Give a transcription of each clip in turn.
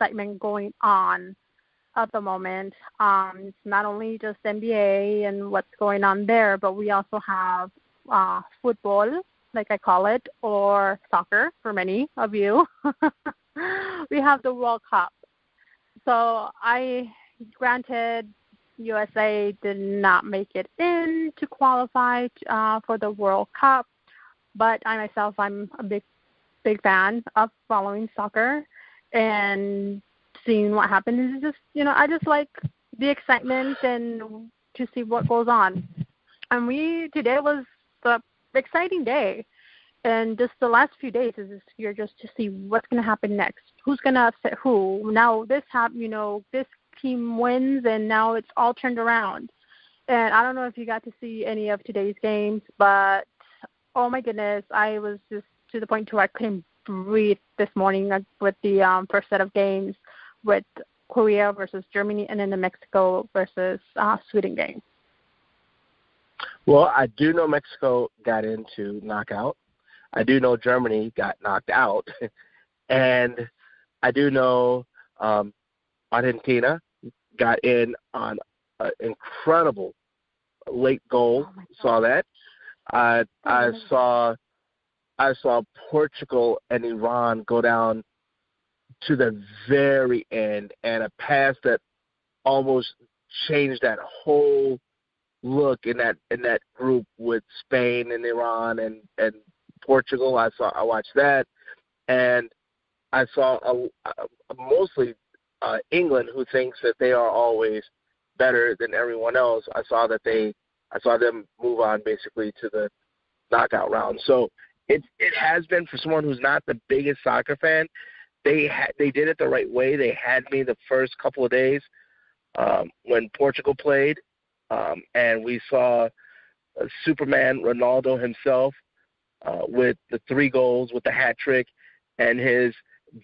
excitement going on at the moment. It's not only just NBA and what's going on there, but we also have football, like I call it, or soccer for many of you. We have the World Cup. So granted, USA did not make it in to qualify for the World Cup, but I'm a big fan of following soccer and seeing what happens. Is just, I just like the excitement and to see what goes on. And today was the exciting day. And just the last few days is just to see what's going to happen next. Who's going to upset who? Now this team wins, and now it's all turned around. And I don't know if you got to see any of today's games, but oh my goodness, I was just to the point where I couldn't breathe this morning with the first set of games with Korea versus Germany, and then the Mexico versus Sweden game. Well, I do know Mexico got into knockout. I do know Germany got knocked out. And I do know Argentina got in on an incredible late goal. Saw that. I saw Portugal and Iran go down to the very end, and a pass that almost changed that whole look in that group with Spain and Iran and Portugal. I watched that, and I saw mostly England, who thinks that they are always better than everyone else. I saw them move on basically to the knockout round. So it has been, for someone who's not the biggest soccer fan, they did it the right way. They had me the first couple of days when Portugal played, and we saw Superman Ronaldo himself with the 3 goals, with the hat trick, and his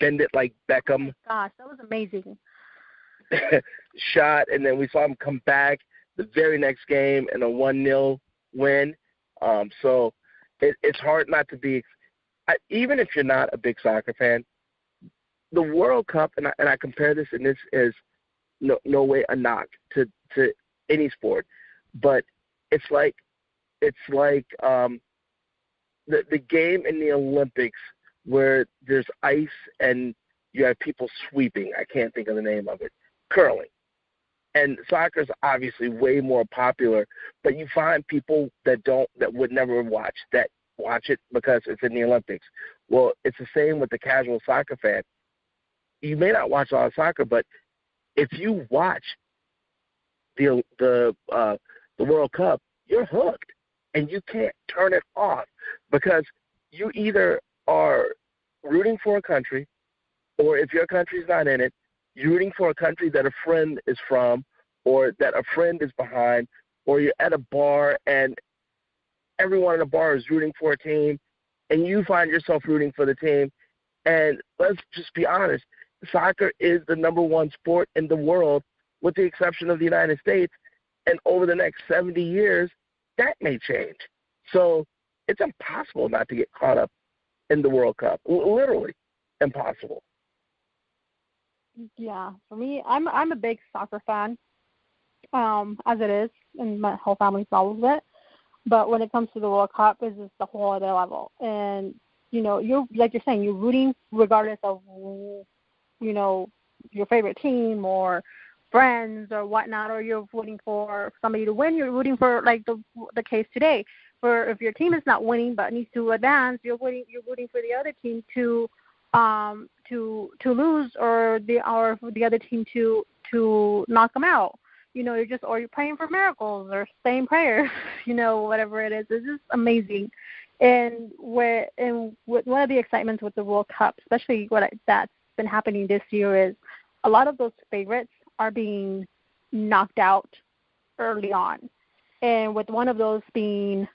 bend it like Beckham. Gosh, that was amazing. Shot, and then we saw him come back the very next game in a 1-0 win. So it's hard not to be, even if you're not a big soccer fan, the World Cup, and I compare this, and this is no way a knock to any sport, but it's like the game in the Olympics where there's ice and you have people sweeping. I can't think of the name of it. Curling. And soccer is obviously way more popular, but you find people that would never watch it because it's in the Olympics. Well, it's the same with the casual soccer fan. You may not watch a lot of soccer, but if you watch the World Cup, you're hooked, and you can't turn it off because you either are rooting for a country, or if your country's not in it, you're rooting for a country that a friend is from, or that a friend is behind, or you're at a bar and everyone in the bar is rooting for a team, and you find yourself rooting for the team. And let's just be honest, soccer is the number one sport in the world, with the exception of the United States. And over the next 70 years, that may change. So it's impossible not to get caught up in the World Cup. Literally impossible. Yeah, for me, I'm a big soccer fan, as it is, and my whole family follows it. But when it comes to the World Cup, it's just a whole other level. And, you're like you're saying, you're rooting regardless of, your favorite team or friends or whatnot, or you're rooting for somebody to win. You're rooting for, like the case today, for if your team is not winning but needs to advance, you're rooting for the other team to lose, or for the other team to knock them out. You're praying for miracles or saying prayers, whatever it is. It's just amazing. And one of the excitements with the World Cup, especially that's been happening this year, is a lot of those favorites are being knocked out early on. And with one of those being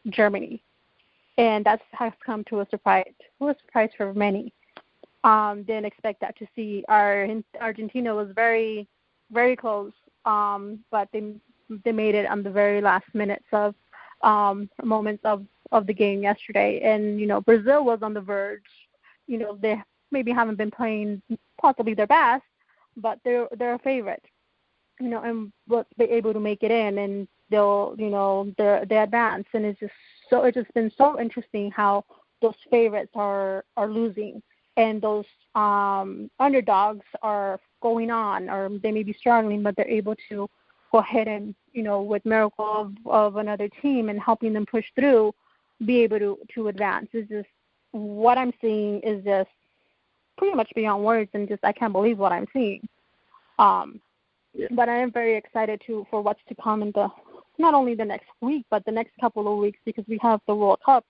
Germany. And that has come to a surprise for many. Didn't expect that to see. Argentina was very, very close, but they made it on the very last minutes of moments of the game yesterday. And Brazil was on the verge. maybe haven't been playing possibly their best, but they're a favorite, and will be able to make it in, and they'll, they advance, and it's just been so interesting how those favorites are losing, and those underdogs are going on, or they may be struggling, but they're able to go ahead and, with miracle of another team and helping them push through, be able to advance. It's just, what I'm seeing is just pretty much beyond words, and just I can't believe what I'm seeing. But I am very excited for what's to come in not only the next week, but the next couple of weeks, because we have the World Cup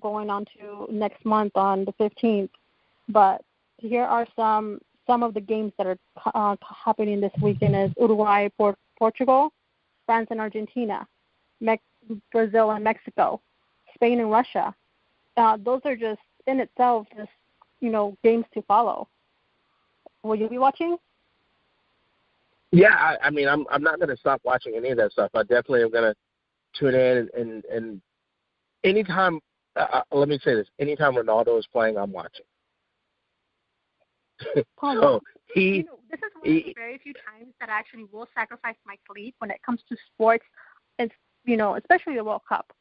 going on to next month on the 15th. But here are some of the games that are happening this weekend: is Uruguay, Portugal, France and Argentina, Brazil and Mexico, Spain and Russia. Those are just in itself just games to follow. Will you be watching? Yeah, I mean, I'm not going to stop watching any of that stuff. I definitely am going to tune in and anytime. Let me say this: anytime Ronaldo is playing, I'm watching. So this is one of the very few times that I actually will sacrifice my sleep when it comes to sports. It's especially the World Cup.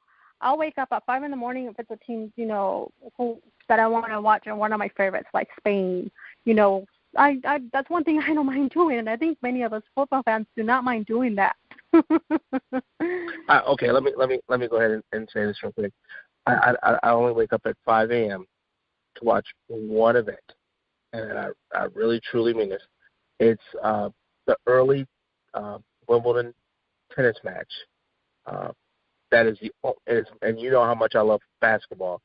I'll wake up at 5 a.m. if it's a team that I want to watch, and one of my favorites like Spain. I that's one thing I don't mind doing, and I think many of us football fans do not mind doing that. Okay, let me go ahead and say this real quick. I only wake up at 5 a.m. to watch one event, and I really truly mean this. It's the early Wimbledon tennis match. That is and you know how much I love basketball.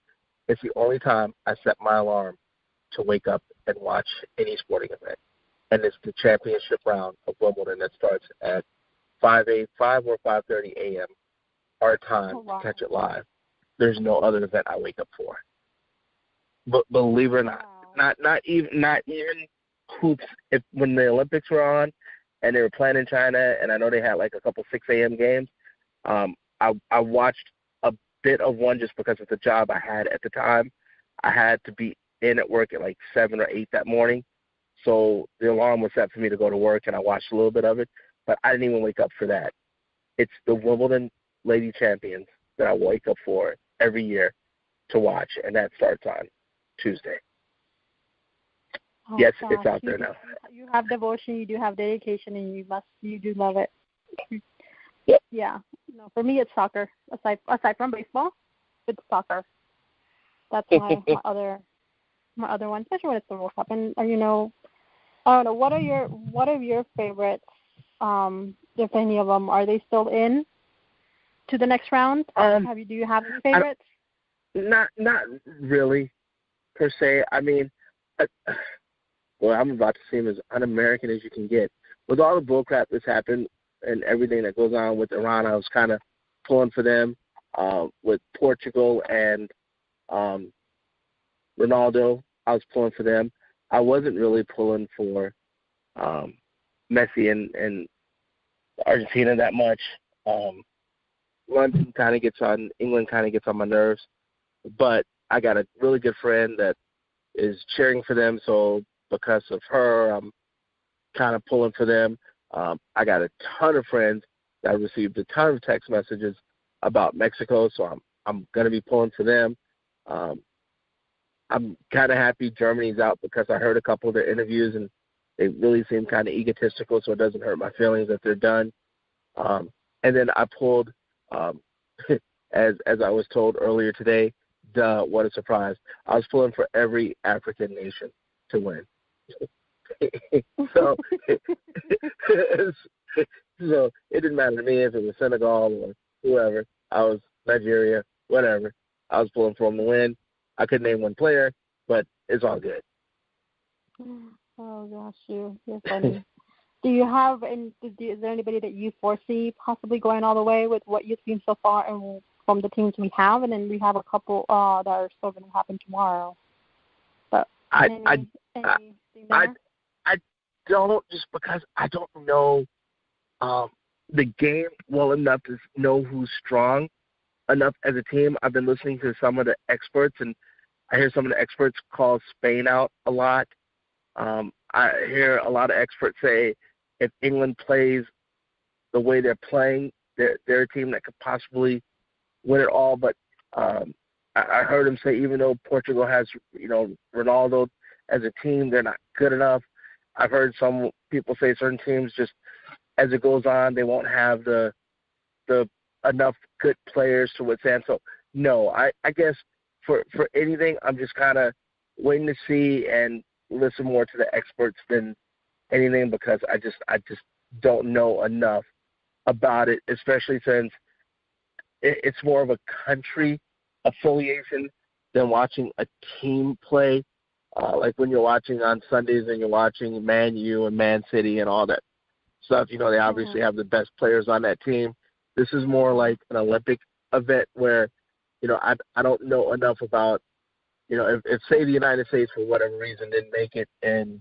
It's the only time I set my alarm to wake up and watch any sporting event. And it's the championship round of Wimbledon that starts at 5 or 5:30 a.m. our time to catch it live. There's no other event I wake up for. But believe it or not, not even hoops. When the Olympics were on and they were playing in China, and I know they had like a couple 6 a.m. games, I watched a bit of one just because of the job I had at the time. I had to be in at work at like 7 or 8 that morning, so the alarm was set for me to go to work, and I watched a little bit of it, but I didn't even wake up for that. It's the Wimbledon Lady Champions that I wake up for every year to watch, and that starts on Tuesday. Yes, gosh, it's out there now. You have devotion, you do have dedication, and you do love it. Yep. Yeah. No, for me it's soccer. Aside from baseball, it's soccer. That's my other one, especially when it's the World Cup. And I don't know, what are your favorites? If any of them, are they still in to the next round? Do you have any favorites? Not really, per se. I mean, well, I'm about to seem as un-American as you can get. With all the bullcrap that's happened and everything that goes on with Iran, I was kind of pulling for them. With Portugal and Ronaldo, I was pulling for them. I wasn't really pulling for Messi and Argentina that much. England kind of gets on my nerves. But I got a really good friend that is cheering for them, so because of her, I'm kind of pulling for them. I got a ton of friends that received a ton of text messages about Mexico, so I'm going to be pulling for them. I'm kind of happy Germany's out because I heard a couple of their interviews, and they really seem kind of egotistical, so it doesn't hurt my feelings that they're done. And then I pulled, as I was told earlier today, what a surprise. I was pulling for every African nation to win. So it didn't matter to me if it was Senegal or whoever. I was Nigeria, whatever. I was pulling for them to win. I couldn't name one player, but it's all good. Oh gosh, you're funny. Do you have, and is there anybody that you foresee possibly going all the way with what you've seen so far and from the teams we have? And then we have a couple that are still going to happen tomorrow. But I don't, just because I don't know the game well enough to know who's strong enough as a team. I've been listening to some of the experts, and I hear some of the experts call Spain out a lot. I hear a lot of experts say if England plays the way they're playing, they're a team that could possibly win it all. But I heard him say even though Portugal has, Ronaldo as a team, they're not good enough. I've heard some people say certain teams just as it goes on, they won't have the enough good players to withstand. So, no, I guess for anything, I'm just kind of waiting to see and listen more to the experts than anything because I just don't know enough about it, especially since it's more of a country affiliation than watching a team play. Like when you're watching on Sundays and you're watching Man U and Man City and all that stuff, they obviously have the best players on that team. This is more like an Olympic event where, I don't know enough about, if say the United States for whatever reason didn't make it in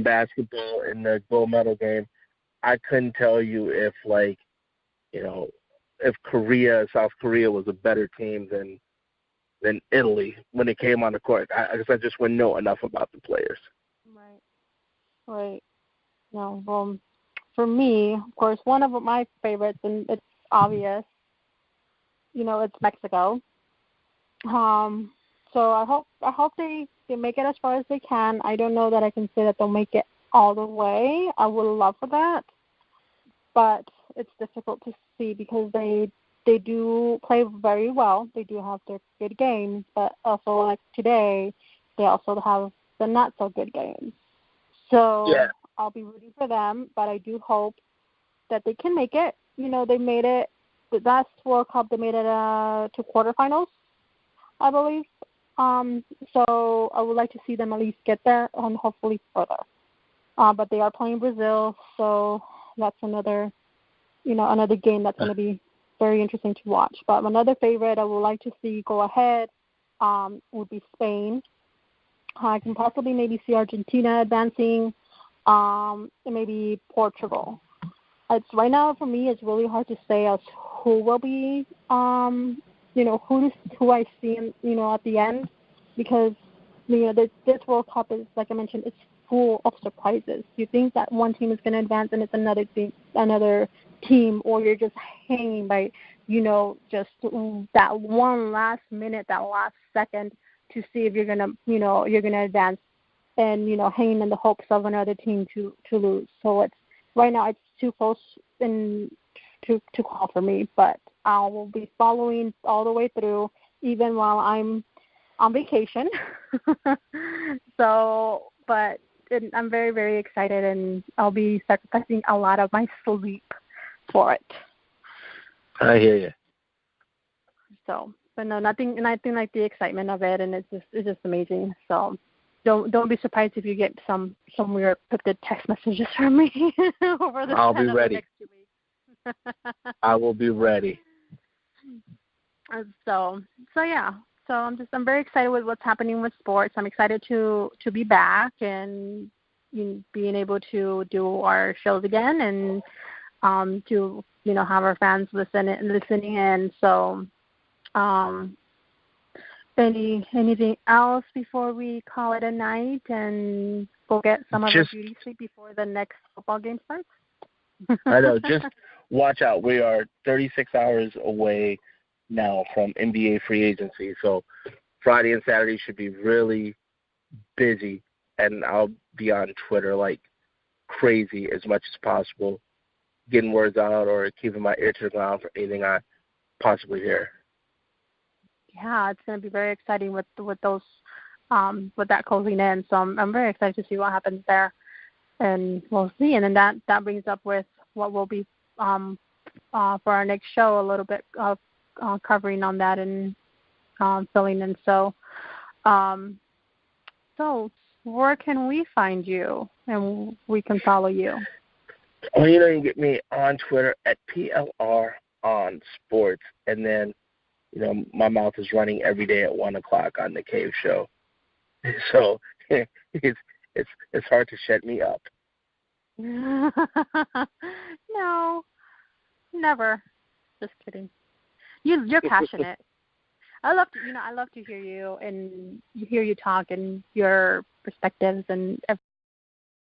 basketball in the gold medal game, I couldn't tell you if if South Korea was a better team than Italy when it came on the court. I guess I just wouldn't know enough about the players. Right. No, well, for me, of course, one of my favorites, and it's obvious, it's Mexico. So I hope they make it as far as they can. I don't know that I can say that they'll make it all the way. I would love for that, but it's difficult to see because they do play very well. They do have their good games, but also like today, they also have the not so good games. So yeah. I'll be rooting for them, but I do hope that they can make it. They made it the last World Cup. They made it to quarterfinals, I believe. So I would like to see them at least get there and hopefully further. But they are playing Brazil, so that's another game that's going to be very interesting to watch. But another favorite I would like to see go ahead would be Spain. I can possibly maybe see Argentina advancing, and maybe Portugal. It's right now for me. It's really hard to say as who will be, who I see, at the end, because this World Cup is, like I mentioned, it's full of surprises. You think that one team is going to advance and it's another team, or you're just hanging by, just that one last minute, that last second to see if you're gonna advance, and hanging in the hopes of another team to lose. So it's right now it's too close to call for me, but I will be following all the way through, even while I'm on vacation. But I'm very, very excited, and I'll be sacrificing a lot of my sleep for it. I hear you. So, but no, nothing like the excitement of it, and it's just amazing. So, don't be surprised if you get some weird cryptic text messages from me over the I'll be ready. next 2 weeks. I will be ready. So yeah. So I'm very excited with what's happening with sports. I'm excited to be back and being able to do our shows again and to have our fans listening in. So anything else before we call it a night and go get some of our beauty sleep before the next football game starts? I know. Just watch out. We are 36 hours away now from NBA free agency. So Friday and Saturday should be really busy, and I'll be on Twitter like crazy as much as possible, getting words out or keeping my ear to the ground for anything I possibly hear. Yeah, it's going to be very exciting with those with that closing in. So I'm very excited to see what happens there, and we'll see. And then that brings up with what will be for our next show, a little bit of covering on that and filling in. So where can we find you and we can follow you? Well, you can get me on Twitter at PLR on sports, and then my mouth is running every day at 1:00 on the Cave Show, so it's hard to shut me up. No, never. Just kidding. You're passionate. I love to hear you and hear you talk and your perspectives and everything.